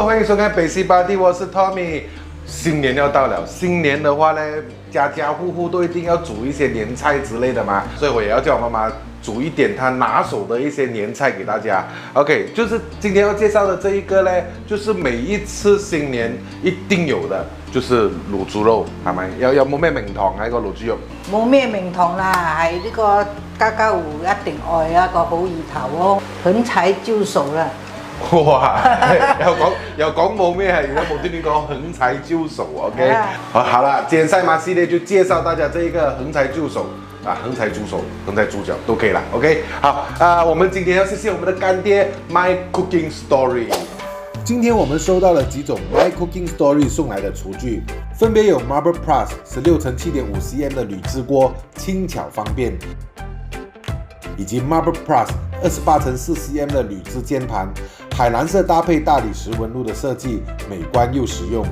Hello， 欢迎收看北西巴蒂，我是 Tommy。新年要到了，新年的话呢，家家户户都一定要煮一些年菜之类的嘛，所以我也要叫我妈妈煮一点她拿手的一些年菜给大家。OK， 就是今天要介绍的这一个呢，就是每一次新年一定有的，就是卤豬肉，係咪？有冇咩名堂喺個卤豬肉？冇咩名堂啦，係呢個家家戶戶一定愛一個好意頭咯，很踩招數啦。哇，有講冇咩係，而家無端端講橫財就手 ，OK？ 好了，今天賽馬系列就介紹大家這一個橫財就手啊，橫財豬手、橫財豬腳都可以啦 ，OK？ 好我們今天要謝謝我們的乾爹 My Cooking Story。今天我們收到了幾種 My Cooking Story 送來的廚具，分別有 Marble Plus 16x7.5cm 的鋁製鍋，輕巧方便，以及 Marble Plus 28x4cm 的鋁製煎盤。海藍色搭配大理石紋路的設計，美觀又實用。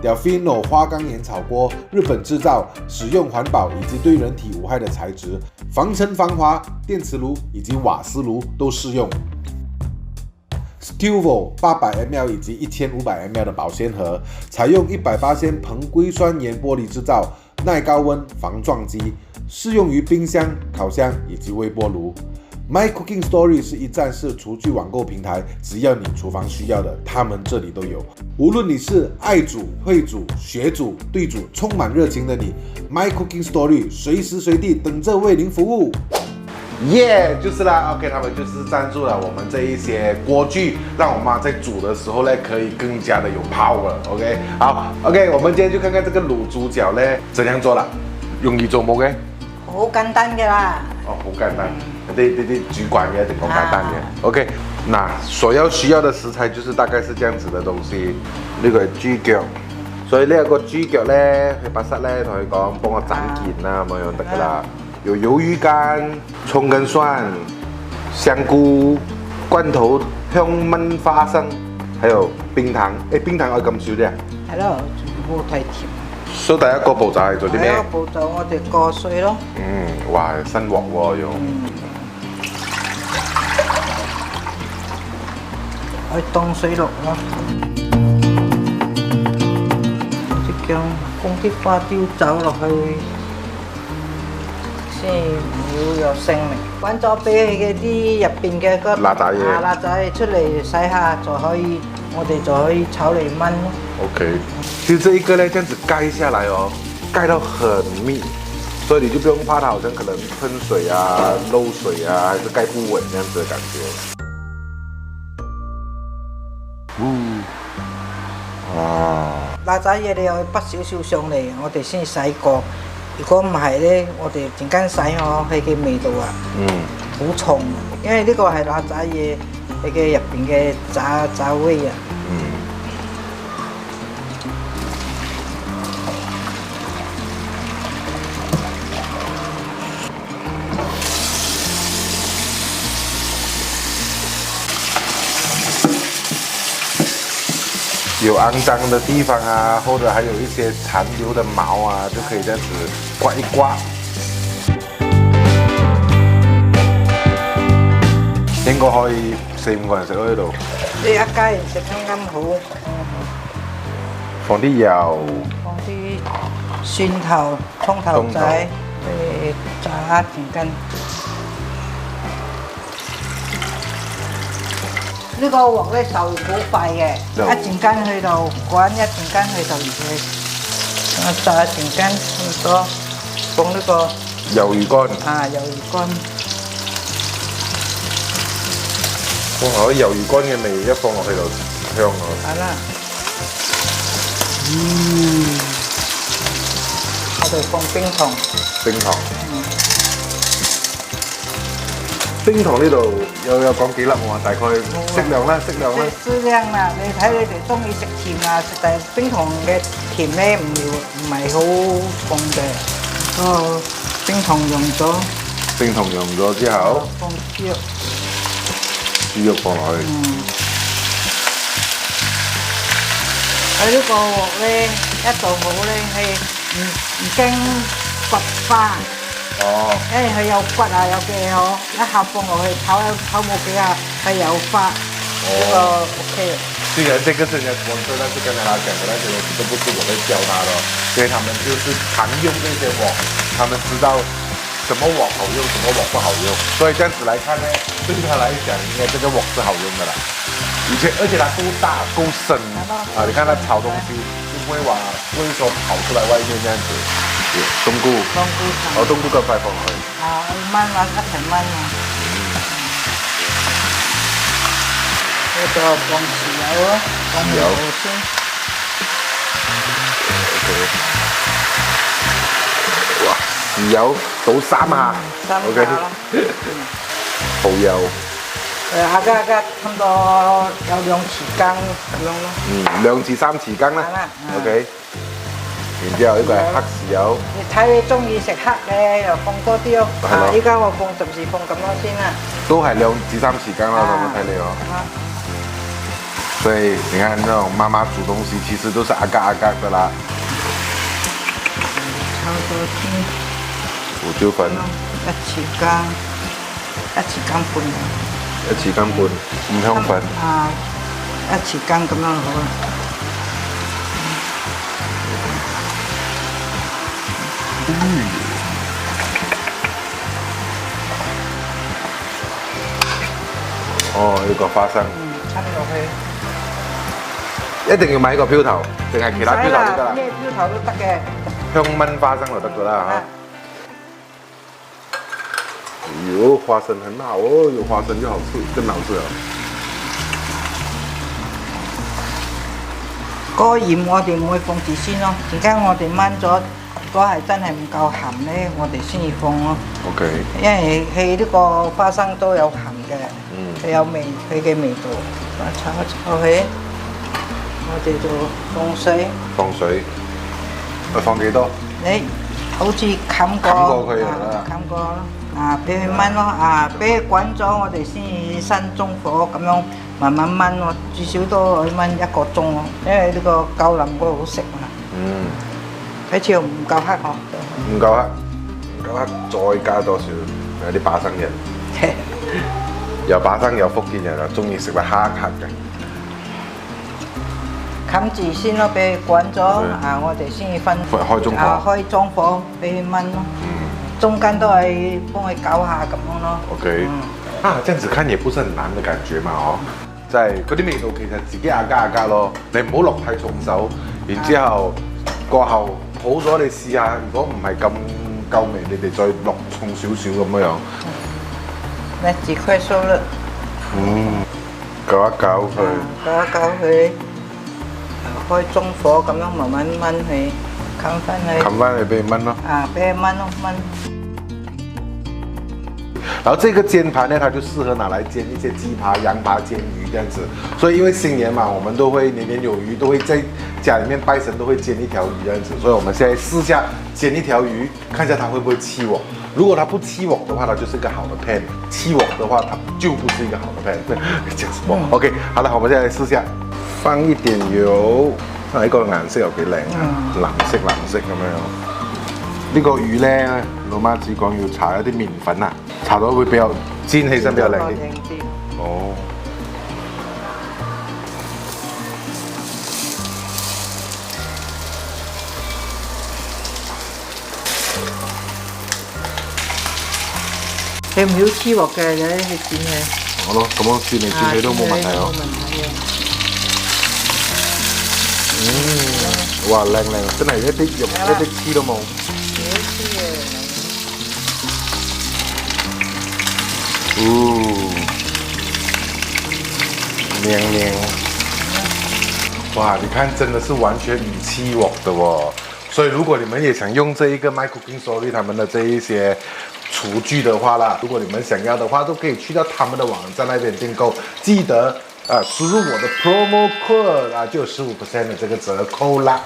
Delfino 花崗岩炒鍋，日本製造，使用環保以及對人體無害的材質，防塵防滑，電磁爐以及瓦斯爐都適用。Stuvo 800ml 以及1500ml 的保鮮盒，採用100%硼硅酸鹽玻璃製造，耐高溫，防撞擊，適用於冰箱、烤箱以及微波爐。My Cooking Story 是一站式廚具網購平台，只要你廚房需要的，他們這裡都有。無論你是愛煮、會煮、學煮、對煮，充滿熱情的你 ，My Cooking Story 隨時隨地等着為您服務。就是啦 ，OK， 他們就是贊助了我們這一些鍋具，讓我媽在煮的時候呢，可以更加的有 power。OK， 好 ，OK， 我們今天就看看這個滷豬腳呢，怎樣做啦？容易做冇嘅？好簡單嘅啦。好簡單。啲主管嘅一定講簡單嘅 ，OK。那所要需要的食材就是大概是這樣子的東西。呢個係豬腳，所以呢個豬腳咧，去巴剎咧同佢講幫我斬件啦，咁樣得噶啦。有魷魚乾、蔥跟蒜、香菇、罐頭香燜花生，還有冰糖。冰糖要咁少啲啊？係咯，冇太甜。所以第一個步驟係做啲咩？第一個步驟我哋過水咯。哇，新鑊喎用。去凍水落咯，啲薑放啲花雕酒落去，先唔會有腥味。揾咗俾佢嘅啲入邊嘅嗰辣仔嘢，辣仔出嚟洗下就可以，我哋就可以炒嚟燜咯。OK， 其實這一個呢，這樣子蓋下來哦，蓋到很密，所以你就不用怕它好像可能噴水啊、漏水啊，還是蓋不穩這樣子的感覺。辣仔嘢你又要滗少少上嚟，我哋先洗過。如果唔係咧，我哋陣間洗我佢嘅味道啊，好重。因為呢個係辣仔嘢，佢嘅入邊嘅炸味啊。有骯髒的地方啊，或者還有一些殘留的毛啊，就可以這樣子刮一刮。應該可以4-5個人食喺度。你一家人食啱啱好。放啲油，放啲蒜頭、葱頭仔，炸陣間。呢個鑊咧受好快嘅，一陣間去到滾，一陣間去到熱佢，炸一陣間差唔多，放呢個魷魚乾。魷魚乾。哇！啲魷魚乾嘅味一放落去就香啊。係啦。我哋放冰糖。冰糖。冰糖呢度有講幾粒喎？大概適量啦，適量啦。適量啦，你睇你哋中意食甜啊，但係冰糖嘅甜咧唔係好重嘅。冰糖溶咗。冰糖溶咗之後，放豬肉。豬肉放落去。佢呢個鑊咧一做好咧係唔驚骨花。因為佢有骨啊，有嘅嗬，一下放落去炒冇幾下係有花，呢個 OK。虽然这个是人家sponsor，但是刚才他讲的那些东西都不是我在教他的，因为他们就是常用这些网，他们知道什么网好用，什么网不好用，所以这样子来看呢，对他来讲，应该这个网是好用的啦。而且它够大够深啊！你看它炒东西就不会说跑出来外面这样子。冬菇，冬菇咁快放落去。燜啦，一齊燜啊！呢個放豉油啊，放油先。哇！豉油倒3下，OK。蠔油。阿家差唔多有2匙羹咁樣咯。2至3匙羹啦。OK。然之後呢個係黑豉油。你睇你中意食黑嘅，又放多啲咯。依家我放10時放咁多先啦。都係2至3匙羹啦，我睇你哦。所以你看，那種媽媽煮東西其實都是阿嘎的啦。炒多啲。胡椒粉。1匙羹半。1匙羹半，五香粉。1匙羹咁樣好啦。呢個花生。摻落去。一定要買個漂頭，定係其他漂頭都得啦。咩漂頭都得嘅。香炆花生就得㗎啦嚇。有花生很好哦，有花生就好吃，更好吃了。個鹽我哋唔會放住先咯，而家我哋燜咗，如果係真係唔夠鹹咧，我哋先至放咯。OK。因為佢呢個花生都有鹹嘅，佢有味，佢嘅味道。炒一炒佢，我哋就放水。放水，放幾多？你好似冚過佢啦，冚過咯。俾佢燜咯，俾佢滾咗，我哋先新中火咁樣慢慢燜咯，至少都可以燜1個鐘咯，因為呢個夠腍嗰個好食嘛。好似唔夠黑嗬。唔夠黑，再加多少？有啲把生人，有把生有福建人啊，中意食得黑嘅。冚住先咯，俾佢滾咗，我哋先至分開中火，開中火俾佢燜咯。中間都係幫佢搞下咁樣咯。OK，這樣子看也不是很難的感覺嘛，哦，即係嗰啲味道其實自己阿加咯，你唔好落太重手，然之後過後好咗你試下，如果唔係咁夠味，你哋再落重少少咁樣。那幾塊熟了。搞一搞佢。搞一搞佢，開中火咁樣慢慢燜佢。冚翻去俾佢燜咯。俾佢燜咯，燜。然後這個煎盤呢，它就適合拿來煎一些雞扒、羊扒、煎魚這樣子。所以因為新年嘛，我們都會年年有餘，都會在家裡面拜神都會煎一條魚這樣子。所以我們現在試下煎一條魚，看一下它會不會起鑊。如果它不起鑊的話，它就是一個好的 pan； 起鑊的話，它就不是一個好的 pan。講什麼？OK， 好了，我們現在來試下，放一點油。呢個顏色又幾靚啊，藍色咁樣。呢個魚咧，老媽子講要搽一啲麵粉啊，搽到會比較煎起身比較靚啲。哦。佢唔要黐鑊嘅，有啲去煎佢。好咯，咁樣煎嚟煎去都冇問題咯。哇，靚，真係一啲肉一啲黐都冇。黏。哇，你看真的是完全唔起鑊的哦。所以如果你們也想用這一個 My Cooking Story 他們的這一些廚具的話啦，如果你們想要的話，都可以去到他們的網站那邊訂購，記得。輸入我的 promo code 就有15% 的這個折扣啦。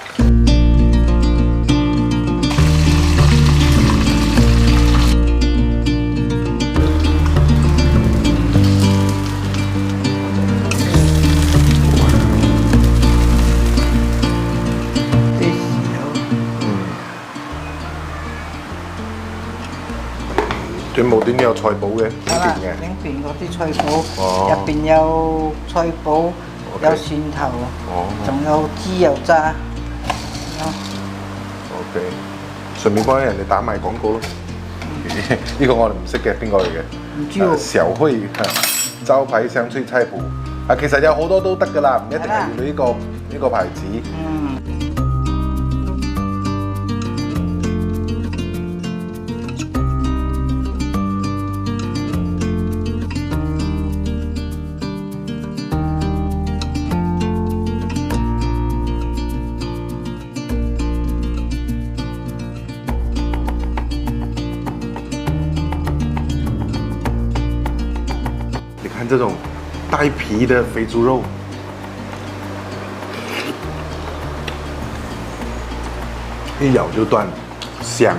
最無端有菜脯嘅，裏邊嗰啲菜脯，入邊有菜脯，有蒜頭，仲有豬油渣。OK， 順便幫人哋打埋廣告咯。呢個我哋唔識嘅，邊個嚟嘅？唔知喎。小慧招牌香脆菜譜啊，其實有好多都得㗎啦，唔一定係要呢個牌子。看这种带皮的肥猪肉，一咬就断，香。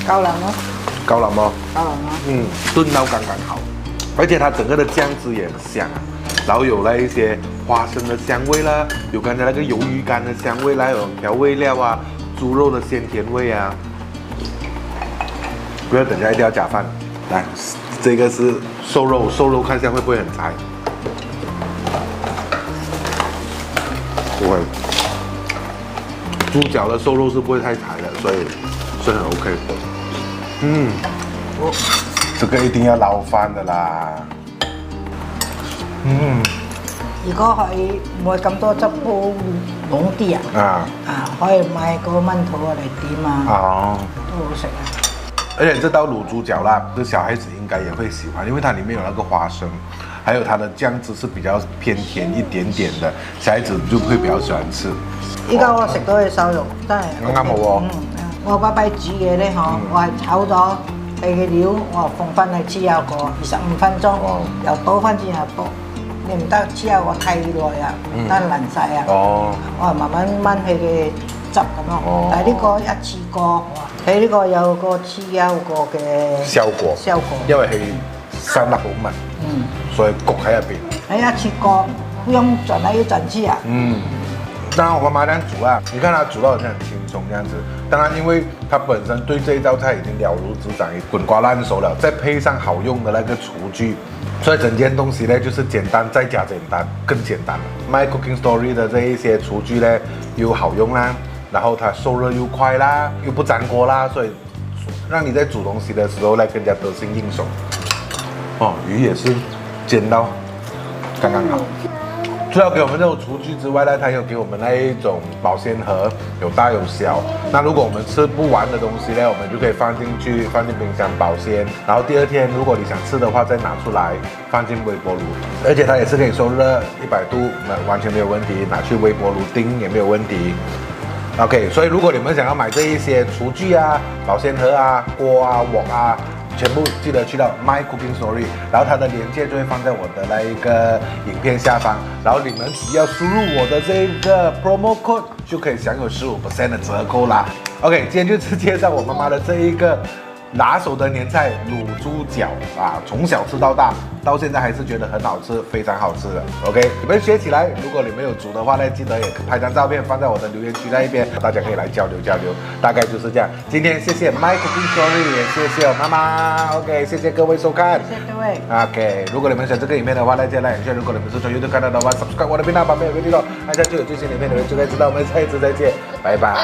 高粱哦，高粱吗？高粱哦。炖到刚刚好，而且它整个的酱汁也很香啊，然后有那一些花生的香味啦，有刚才那个鱿鱼干的香味啦，有调味料啊，猪肉的鲜甜味啊。不要等下一定要加饭。来，这个是瘦肉，瘦肉看一下会不会很柴？不会。猪脚的瘦肉是不会太柴的，所以是很 OK。这个一定要撈飯的啦。如果係唔會咁多汁煲濃啲可以買個燜頭嚟點啊，都好食啊。而且这道卤猪脚啦，这小孩子應該也會喜歡，因為它裡面有那個花生，還有它的醬汁是比較偏甜一點點的，小孩子就會比較喜歡吃。依家我食到嘅瘦肉真係啱啱好喎。我爸爸煮嘅咧我係炒咗佢嘅料，我放翻去黐油過25分鐘，又倒翻轉頭煲。你唔得黐油過太耐啊，得腍晒啊。我係慢慢燜佢嘅汁咁咯。但係呢個一次過。佢呢個有個黐油過嘅效果，因為係生得好密，所以焗喺入邊。係一次過不用轉來又轉去啊。當然我媽媽這樣煮啊，你看她煮到好像很輕鬆這樣子。當然，因為她本身對這一道菜已經了如指掌，滾瓜爛熟了，再配上好用的那個廚具，所以整件東西呢就是簡單再加簡單，更簡單了。My Cooking Story 的這一些廚具呢又好用啦。然後它受熱又快啦，又不粘鍋啦，所以讓你在煮東西的時候呢更加得心應手。魚也是煎到剛剛好。除了給我們這種廚具之外呢，它有給我們那一種保鮮盒，有大有小。那如果我們吃不完的東西呢，我們就可以放進冰箱保鮮。然後第二天如果你想吃的話，再拿出來放進微波爐，而且它也是可以受熱100度，完全沒有問題。拿去微波爐叮也沒有問題。OK， 所以如果你們想要買這一些廚具啊、保鮮盒啊、鍋啊、鑊啊，全部記得去到 My Cooking Story， 然後它的鏈接就會放在我的那一個影片下方，然後你們只要輸入我的這個 promo code 就可以享有15% 的折扣啦。OK， 今天就是介紹我媽媽的這一個拿手的年菜卤豬腳啊，從小吃到大，到現在還是覺得很好吃，非常好吃的。OK， 你們學起來，如果你們有煮的話呢，記得也拍張照片放在我的留言區那一邊，大家可以來交流交流。大概就是這樣。今天謝謝 My Cooking Story， 也謝謝我媽媽。OK， 謝謝各位收看。謝謝各位。OK， 如果你們喜歡這個影片的話呢，記得來點讚。如果你們是從 YouTube 看到的話 ，subscribe 我的頻道，旁邊有個綠燈，按下去有最新影片，你們就可以知道我們下一次再見，拜拜。